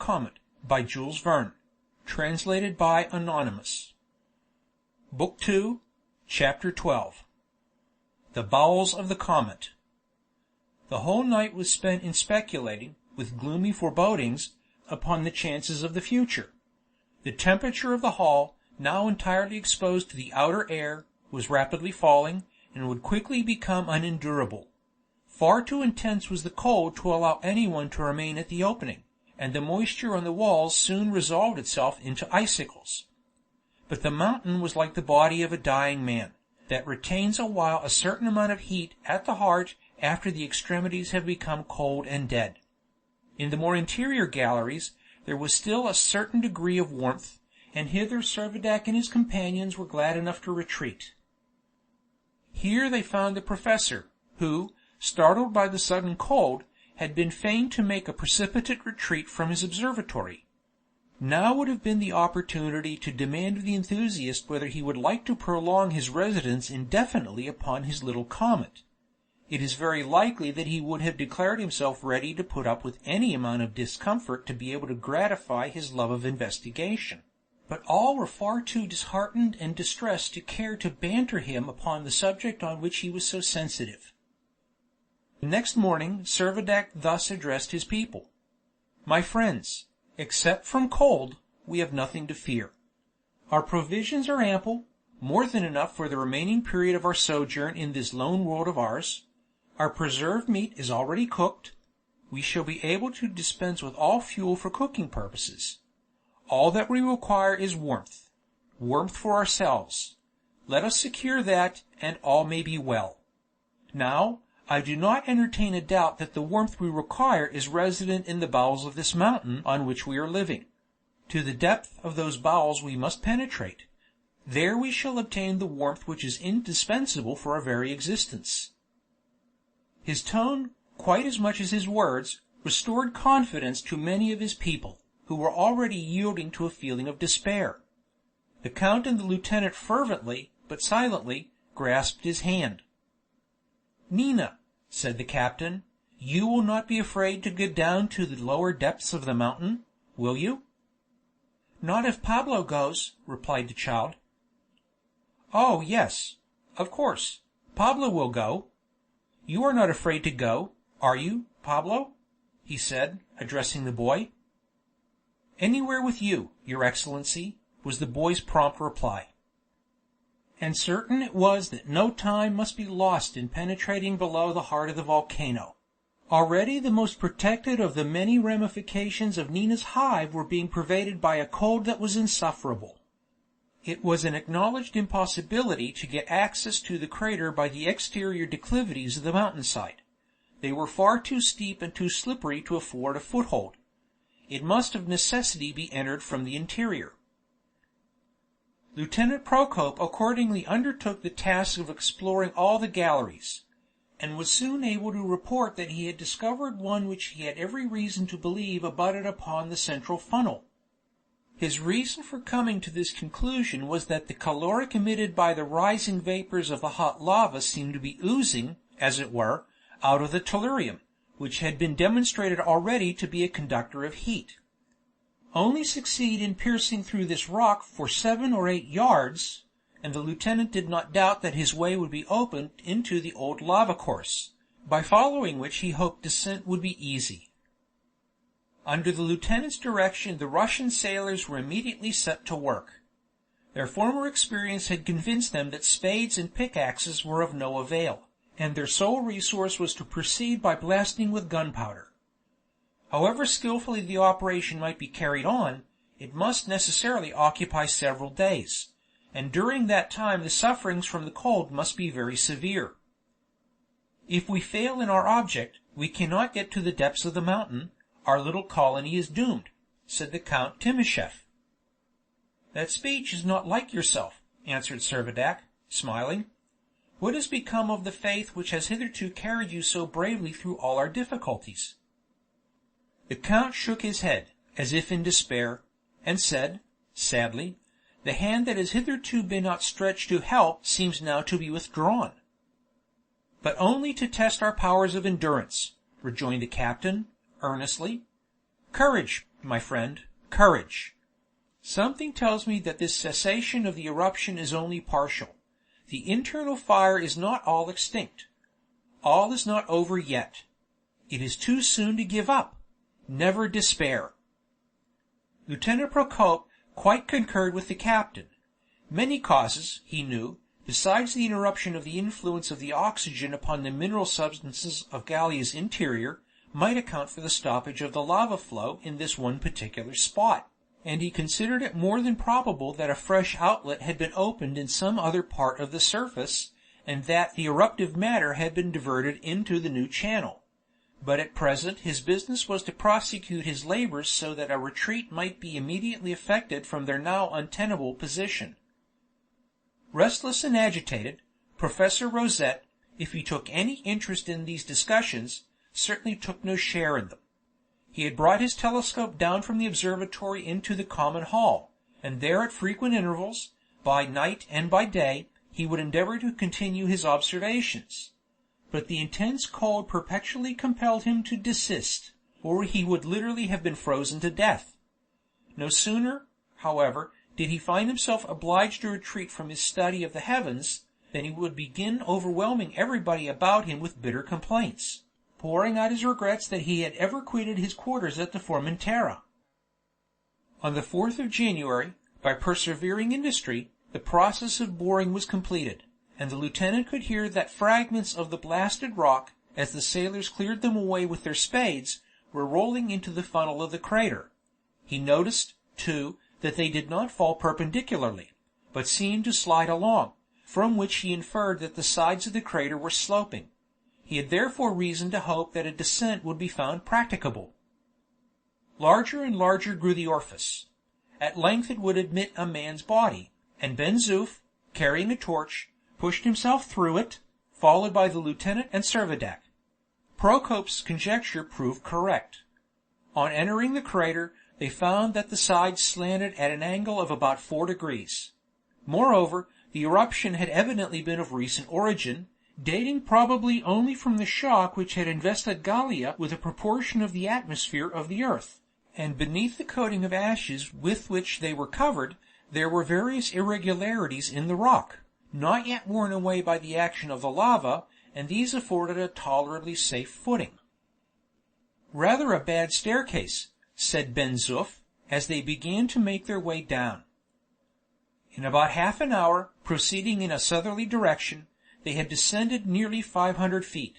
Comet, by Jules Verne. Translated by Anonymous. Book 2, Chapter 12. The Bowels of the Comet. The whole night was spent in speculating, with gloomy forebodings, upon the chances of the future. The temperature of the hall, now entirely exposed to the outer air, was rapidly falling, and would quickly become unendurable. Far too intense was the cold to allow anyone to remain at the opening, and the moisture on the walls soon resolved itself into icicles. But the mountain was like the body of a dying man, that retains a while a certain amount of heat at the heart after the extremities have become cold and dead. In the more interior galleries there was still a certain degree of warmth, and hither Servadac and his companions were glad enough to retreat. Here they found the professor, who, startled by the sudden cold, had been fain to make a precipitate retreat from his observatory. Now would have been the opportunity to demand of the enthusiast whether he would like to prolong his residence indefinitely upon his little comet. It is very likely that he would have declared himself ready to put up with any amount of discomfort to be able to gratify his love of investigation, but all were far too disheartened and distressed to care to banter him upon the subject on which he was so sensitive. The next morning Servadac thus addressed his people: "My friends, except from cold, we have nothing to fear. Our provisions are ample, more than enough for the remaining period of our sojourn in this lone world of ours. Our preserved meat is already cooked. We shall be able to dispense with all fuel for cooking purposes. All that we require is warmth. Warmth for ourselves. Let us secure that, and all may be well. Now, I do not entertain a doubt that the warmth we require is resident in the bowels of this mountain on which we are living. To the depth of those bowels we must penetrate. There we shall obtain the warmth which is indispensable for our very existence." His tone, quite as much as his words, restored confidence to many of his people, who were already yielding to a feeling of despair. The count and the lieutenant fervently, but silently, grasped his hand. "Nina," said the captain, "you will not be afraid to go down to the lower depths of the mountain, will you?" "Not if Pablo goes," replied the child. "Oh, yes, of course, Pablo will go. You are not afraid to go, are you, Pablo?" he said, addressing the boy. "Anywhere with you, your Excellency," was the boy's prompt reply. And certain it was that no time must be lost in penetrating below the heart of the volcano. Already the most protected of the many ramifications of Nina's hive were being pervaded by a cold that was insufferable. It was an acknowledged impossibility to get access to the crater by the exterior declivities of the mountainside. They were far too steep and too slippery to afford a foothold. It must of necessity be entered from the interior. Lieutenant Procope accordingly undertook the task of exploring all the galleries, and was soon able to report that he had discovered one which he had every reason to believe abutted upon the central funnel. His reason for coming to this conclusion was that the caloric emitted by the rising vapors of the hot lava seemed to be oozing, as it were, out of the tellurium, which had been demonstrated already to be a conductor of heat. Only succeed in piercing through this rock for 7 or 8 yards, and the lieutenant did not doubt that his way would be opened into the old lava course, by following which he hoped descent would be easy. Under the lieutenant's direction the Russian sailors were immediately set to work. Their former experience had convinced them that spades and pickaxes were of no avail, and their sole resource was to proceed by blasting with gunpowder. However skillfully the operation might be carried on, it must necessarily occupy several days, and during that time the sufferings from the cold must be very severe. If we fail in our object, we cannot get to the depths of the mountain, our little colony is doomed," said the Count Timascheff. "That speech is not like yourself," answered Servadac, smiling. "What has become of the faith which has hitherto carried you so bravely through all our difficulties?" The count shook his head, as if in despair, and said, sadly, "The hand that has hitherto been outstretched to help seems now to be withdrawn." "But only to test our powers of endurance," rejoined the captain, earnestly. "Courage, my friend, courage. Something tells me that this cessation of the eruption is only partial. The internal fire is not all extinct. All is not over yet. It is too soon to give up. Never despair." Lieutenant Procope quite concurred with the captain. Many causes, he knew, besides the interruption of the influence of the oxygen upon the mineral substances of Gallia's interior, might account for the stoppage of the lava flow in this one particular spot, and he considered it more than probable that a fresh outlet had been opened in some other part of the surface, and that the eruptive matter had been diverted into the new channel. But at present his business was to prosecute his labors so that a retreat might be immediately effected from their now untenable position. Restless and agitated, Professor Rosette, if he took any interest in these discussions, certainly took no share in them. He had brought his telescope down from the observatory into the common hall, and there at frequent intervals, by night and by day, he would endeavor to continue his observations. But the intense cold perpetually compelled him to desist, or he would literally have been frozen to death. No sooner, however, did he find himself obliged to retreat from his study of the heavens, than he would begin overwhelming everybody about him with bitter complaints, pouring out his regrets that he had ever quitted his quarters at the Formentera. On the 4th of January, by persevering industry, the process of boring was completed, and the lieutenant could hear that fragments of the blasted rock, as the sailors cleared them away with their spades, were rolling into the funnel of the crater. He noticed, too, that they did not fall perpendicularly, but seemed to slide along, from which he inferred that the sides of the crater were sloping. He had therefore reason to hope that a descent would be found practicable. Larger and larger grew the orifice. At length it would admit a man's body, and Ben Zoof, carrying a torch, pushed himself through it, followed by the lieutenant and Servadac. Procope's conjecture proved correct. On entering the crater, they found that the sides slanted at an angle of about 4 degrees. Moreover, the eruption had evidently been of recent origin, dating probably only from the shock which had invested Gallia with a proportion of the atmosphere of the earth, and beneath the coating of ashes with which they were covered, there were various irregularities in the rock, not yet worn away by the action of the lava, and these afforded a tolerably safe footing. "Rather a bad staircase," said Ben Zoof, as they began to make their way down. In about half an hour, proceeding in a southerly direction, they had descended nearly 500 feet.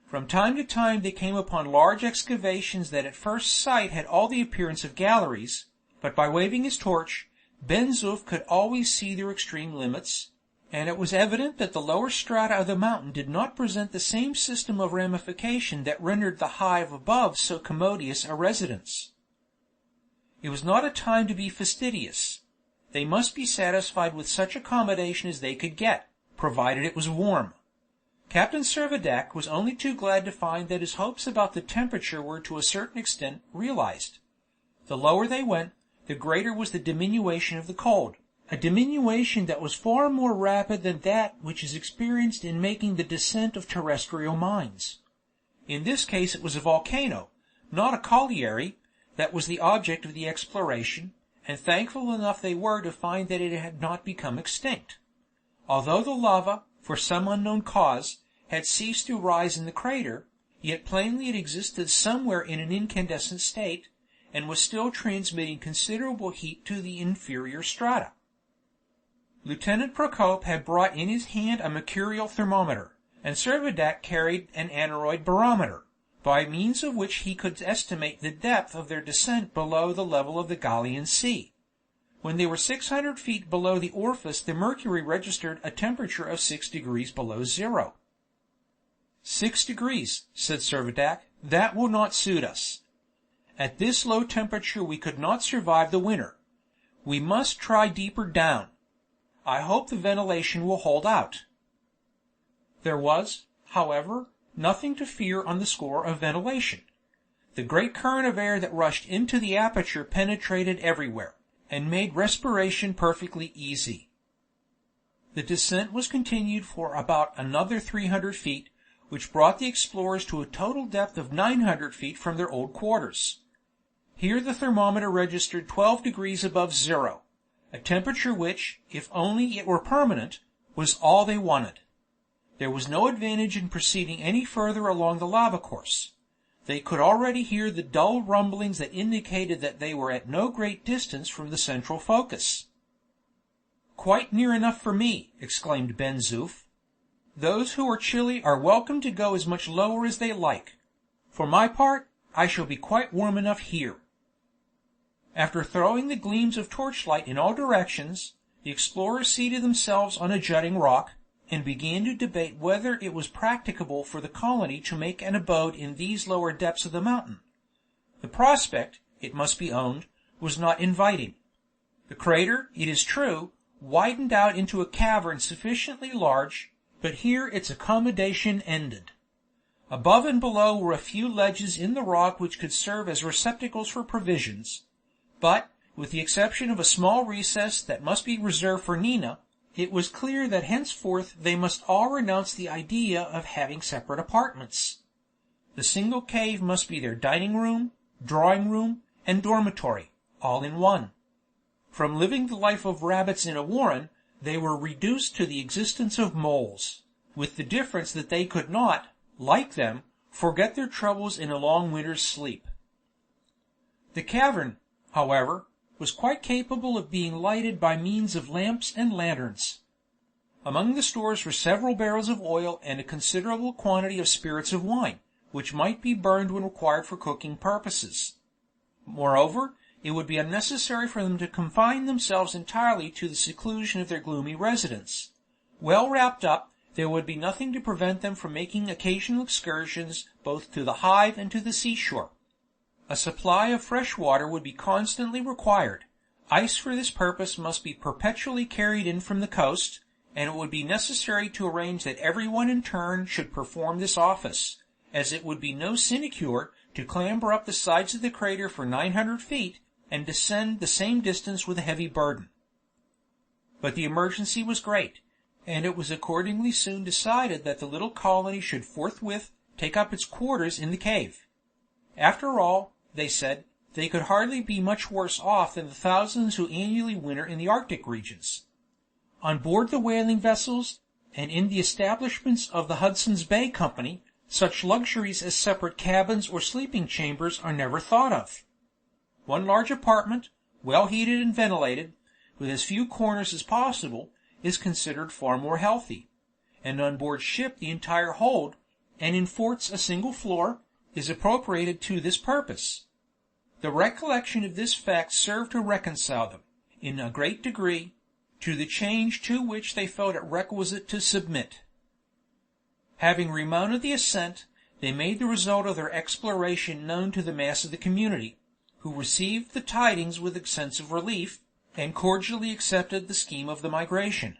From time to time they came upon large excavations that at first sight had all the appearance of galleries, but by waving his torch, Ben Zoof could always see their extreme limits, and it was evident that the lower strata of the mountain did not present the same system of ramification that rendered the hive above so commodious a residence. It was not a time to be fastidious. They must be satisfied with such accommodation as they could get, provided it was warm. Captain Servadac was only too glad to find that his hopes about the temperature were to a certain extent realized. The lower they went, the greater was the diminution of the cold, a diminution that was far more rapid than that which is experienced in making the descent of terrestrial mines. In this case it was a volcano, not a colliery, that was the object of the exploration, and thankful enough they were to find that it had not become extinct. Although the lava, for some unknown cause, had ceased to rise in the crater, yet plainly it existed somewhere in an incandescent state, and was still transmitting considerable heat to the inferior strata. Lieutenant Procope had brought in his hand a mercurial thermometer, and Servadac carried an aneroid barometer, by means of which he could estimate the depth of their descent below the level of the Gallian Sea. When they were 600 feet below the orifice the mercury registered a temperature of 6 degrees below zero. 6 degrees, said Servadac, that will not suit us. At this low temperature we could not survive the winter. We must try deeper down. I hope the ventilation will hold out. There was, however, nothing to fear on the score of ventilation. The great current of air that rushed into the aperture penetrated everywhere, and made respiration perfectly easy. The descent was continued for about another 300 feet, which brought the explorers to a total depth of 900 feet from their old quarters. Here the thermometer registered 12 degrees above zero, a temperature which, if only it were permanent, was all they wanted. There was no advantage in proceeding any further along the lava course. They could already hear the dull rumblings that indicated that they were at no great distance from the central focus. "Quite near enough for me," exclaimed Ben Zoof. "Those who are chilly are welcome to go as much lower as they like. For my part, I shall be quite warm enough here." After throwing the gleams of torchlight in all directions, the explorers seated themselves on a jutting rock, and began to debate whether it was practicable for the colony to make an abode in these lower depths of the mountain. The prospect, it must be owned, was not inviting. The crater, it is true, widened out into a cavern sufficiently large, but here its accommodation ended. Above and below were a few ledges in the rock which could serve as receptacles for provisions, but, with the exception of a small recess that must be reserved for Nina, it was clear that henceforth they must all renounce the idea of having separate apartments. The single cave must be their dining room, drawing room, and dormitory, all in one. From living the life of rabbits in a warren, they were reduced to the existence of moles, with the difference that they could not, like them, forget their troubles in a long winter's sleep. The cavern, however, was quite capable of being lighted by means of lamps and lanterns. Among the stores were several barrels of oil and a considerable quantity of spirits of wine, which might be burned when required for cooking purposes. Moreover, it would be unnecessary for them to confine themselves entirely to the seclusion of their gloomy residence. Well wrapped up, there would be nothing to prevent them from making occasional excursions both to the hive and to the seashore. A supply of fresh water would be constantly required. Ice for this purpose must be perpetually carried in from the coast, and it would be necessary to arrange that everyone in turn should perform this office, as it would be no sinecure to clamber up the sides of the crater for 900 feet, and descend the same distance with a heavy burden. But the emergency was great, and it was accordingly soon decided that the little colony should forthwith take up its quarters in the cave. After all, they said, they could hardly be much worse off than the thousands who annually winter in the Arctic regions. On board the whaling vessels, and in the establishments of the Hudson's Bay Company, such luxuries as separate cabins or sleeping chambers are never thought of. One large apartment, well heated and ventilated, with as few corners as possible, is considered far more healthy, and on board ship the entire hold, and in forts a single floor, is appropriated to this purpose. The recollection of this fact served to reconcile them, in a great degree, to the change to which they felt it requisite to submit. Having remounted the ascent, they made the result of their exploration known to the mass of the community, who received the tidings with a sense of relief, and cordially accepted the scheme of the migration.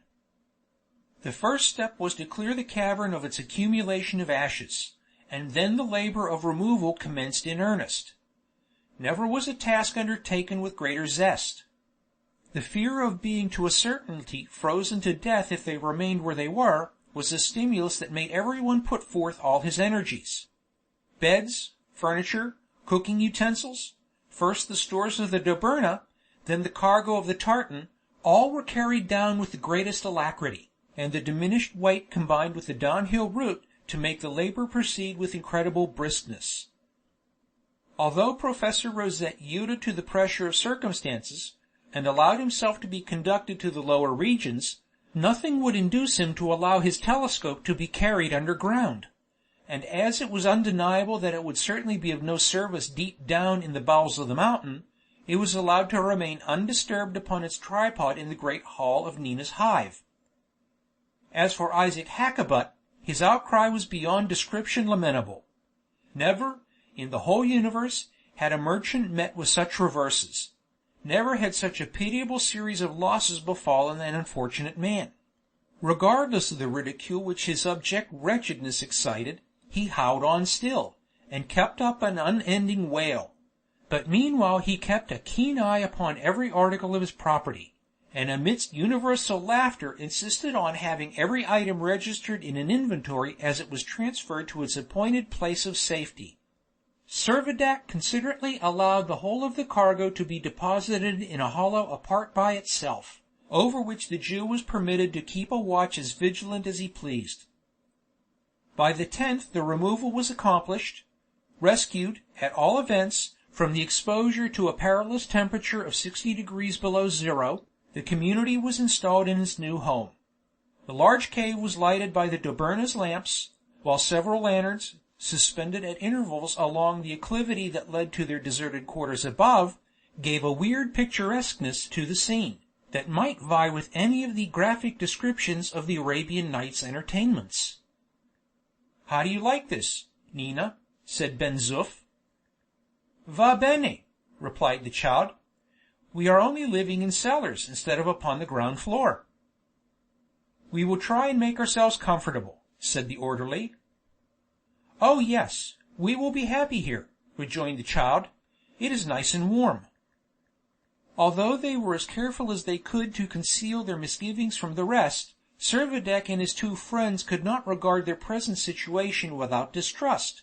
The first step was to clear the cavern of its accumulation of ashes, and then the labor of removal commenced in earnest. Never was a task undertaken with greater zest. The fear of being to a certainty frozen to death if they remained where they were, was a stimulus that made everyone put forth all his energies. Beds, furniture, cooking utensils, first the stores of the Dobryna, then the cargo of the tartan, all were carried down with the greatest alacrity, and the diminished weight combined with the downhill route to make the labor proceed with incredible briskness. Although Professor Rosette yielded to the pressure of circumstances, and allowed himself to be conducted to the lower regions, nothing would induce him to allow his telescope to be carried underground; and as it was undeniable that it would certainly be of no service deep down in the bowels of the mountain, it was allowed to remain undisturbed upon its tripod in the great hall of Nina's hive. As for Isaac Hakkabut, his outcry was beyond description lamentable. Never, in the whole universe, had a merchant met with such reverses. Never had such a pitiable series of losses befallen an unfortunate man. Regardless of the ridicule which his abject wretchedness excited, he howled on still, and kept up an unending wail. But meanwhile he kept a keen eye upon every article of his property, and amidst universal laughter insisted on having every item registered in an inventory as it was transferred to its appointed place of safety. Servadac considerately allowed the whole of the cargo to be deposited in a hollow apart by itself, over which the Jew was permitted to keep a watch as vigilant as he pleased. By the 10th the removal was accomplished. Rescued, at all events, from the exposure to a perilous temperature of 60 degrees below zero, the community was installed in its new home. The large cave was lighted by the Dobryna's lamps, while several lanterns, suspended at intervals along the acclivity that led to their deserted quarters above, gave a weird picturesqueness to the scene, that might vie with any of the graphic descriptions of the Arabian Nights' entertainments. "How do you like this, Nina?" said Ben Zoof. "Va bene," replied the child. "We are only living in cellars instead of upon the ground floor." "We will try and make ourselves comfortable," said the orderly. "Oh yes, we will be happy here," rejoined the child. "It is nice and warm." Although they were as careful as they could to conceal their misgivings from the rest, Servadac and his two friends could not regard their present situation without distrust.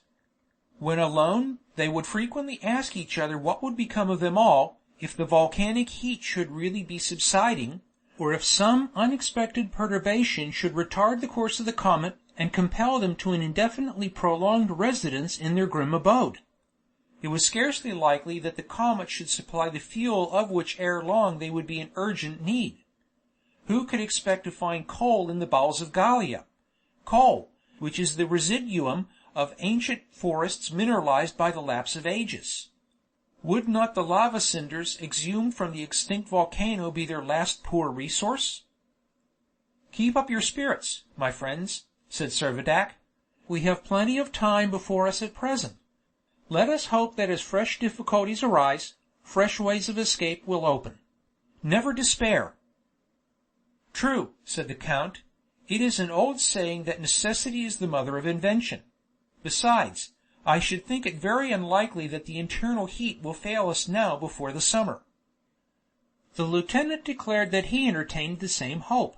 When alone, they would frequently ask each other what would become of them all, if the volcanic heat should really be subsiding, or if some unexpected perturbation should retard the course of the comet, and compel them to an indefinitely prolonged residence in their grim abode. It was scarcely likely that the comet should supply the fuel of which ere long they would be in urgent need. Who could expect to find coal in the bowels of Gallia? Coal, which is the residuum of ancient forests mineralized by the lapse of ages. Would not the lava cinders exhumed from the extinct volcano be their last poor resource? "Keep up your spirits, my friends," said Servadac. "We have plenty of time before us at present. Let us hope that as fresh difficulties arise, fresh ways of escape will open. Never despair." "True," said the count. "It is an old saying that necessity is the mother of invention. Besides, I should think it very unlikely that the internal heat will fail us now before the summer." The lieutenant declared that he entertained the same hope.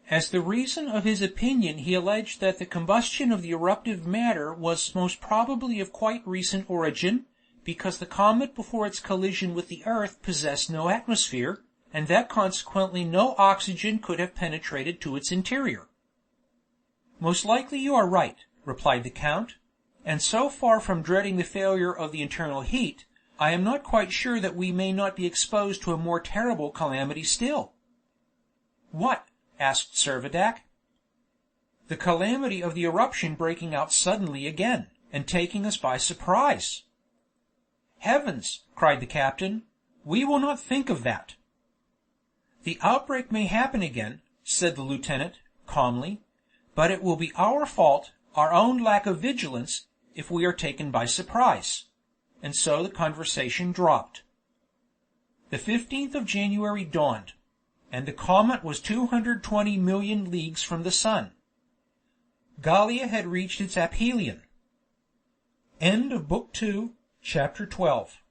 As the reason of his opinion he alleged that the combustion of the eruptive matter was most probably of quite recent origin, because the comet before its collision with the earth possessed no atmosphere, and that consequently no oxygen could have penetrated to its interior. "Most likely you are right," replied the count, "and so far from dreading the failure of the internal heat, I am not quite sure that we may not be exposed to a more terrible calamity still." "What?" asked Servadac. "The calamity of the eruption breaking out suddenly again, and taking us by surprise." "Heavens!" cried the captain, "we will not think of that." "The outbreak may happen again," said the lieutenant, calmly, "but it will be our fault, our own lack of vigilance, if we are taken by surprise." And so the conversation dropped. The 15th of January dawned, and the comet was 220 million leagues from the sun. Gallia had reached its aphelion. End of Book 2, Chapter 12.